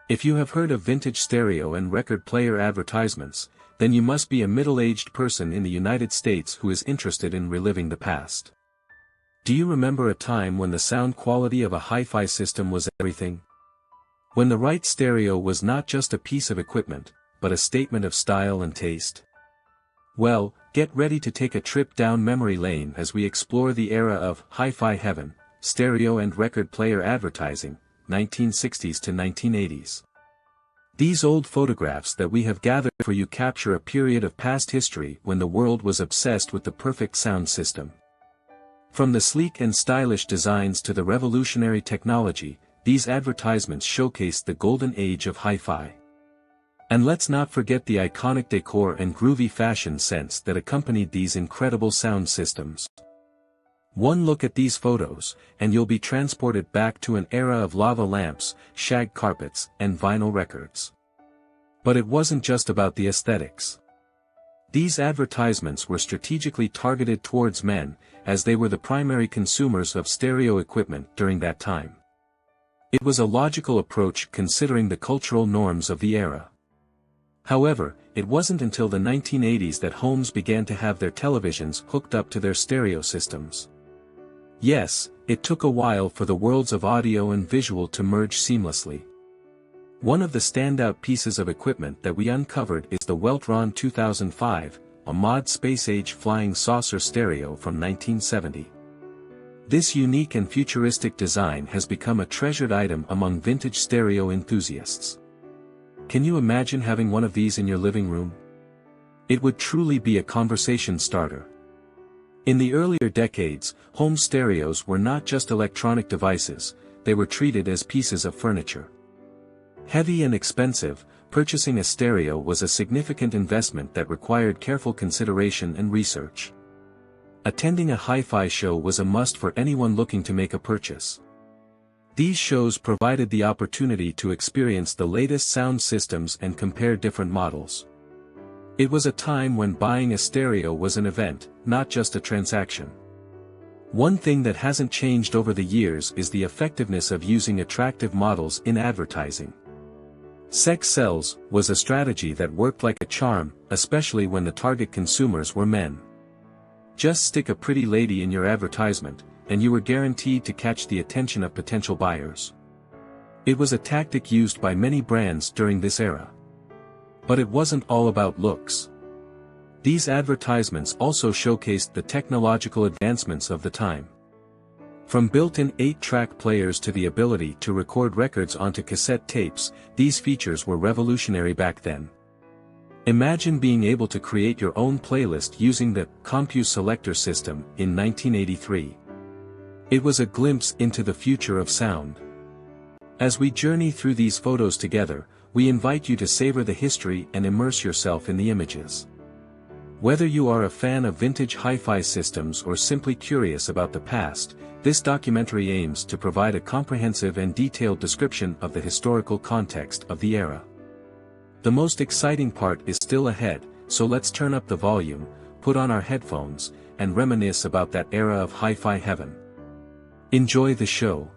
If you have heard of vintage stereo and record player advertisements, then you must be a middle-aged person in the United States who is interested in reliving the past. Do you remember a time when the sound quality of a hi-fi system was everything? When the right stereo was not just a piece of equipment, but a statement of style and taste? Well, get ready to take a trip down memory lane as we explore the era of hi-fi heaven, stereo and record player advertising, 1960s to 1980s. These old photographs that we have gathered for you capture a period of past history when the world was obsessed with the perfect sound system. From the sleek and stylish designs to the revolutionary technology, these advertisements showcased the golden age of hi-fi. And let's not forget the iconic decor and groovy fashion sense that accompanied these incredible sound systems. One look at these photos, and you'll be transported back to an era of lava lamps, shag carpets, and vinyl records. But it wasn't just about the aesthetics. These advertisements were strategically targeted towards men, as they were the primary consumers of stereo equipment during that time. It was a logical approach considering the cultural norms of the era. However, it wasn't until the 1980s that homes began to have their televisions hooked up to their stereo systems. Yes, it took a while for the worlds of audio and visual to merge seamlessly. One of the standout pieces of equipment that we uncovered is the Weltron 2005, a mod space-age flying saucer stereo from 1970. This unique and futuristic design has become a treasured item among vintage stereo enthusiasts. Can you imagine having one of these in your living room? It would truly be a conversation starter. In the earlier decades, home stereos were not just electronic devices, they were treated as pieces of furniture. Heavy and expensive, purchasing a stereo was a significant investment that required careful consideration and research. Attending a hi-fi show was a must for anyone looking to make a purchase. These shows provided the opportunity to experience the latest sound systems and compare different models. It was a time when buying a stereo was an event, not just a transaction. One thing that hasn't changed over the years is the effectiveness of using attractive models in advertising. Sex sells was a strategy that worked like a charm, especially when the target consumers were men. Just stick a pretty lady in your advertisement, and you were guaranteed to catch the attention of potential buyers. It was a tactic used by many brands during this era. But it wasn't all about looks. These advertisements also showcased the technological advancements of the time. From built-in 8-track players to the ability to record records onto cassette tapes, these features were revolutionary back then. Imagine being able to create your own playlist using the Compute Selector system in 1983. It was a glimpse into the future of sound. As we journey through these photos together, we invite you to savor the history and immerse yourself in the images. Whether you are a fan of vintage hi-fi systems or simply curious about the past, this documentary aims to provide a comprehensive and detailed description of the historical context of the era. The most exciting part is still ahead, so let's turn up the volume, put on our headphones, and reminisce about that era of hi-fi heaven. Enjoy the show.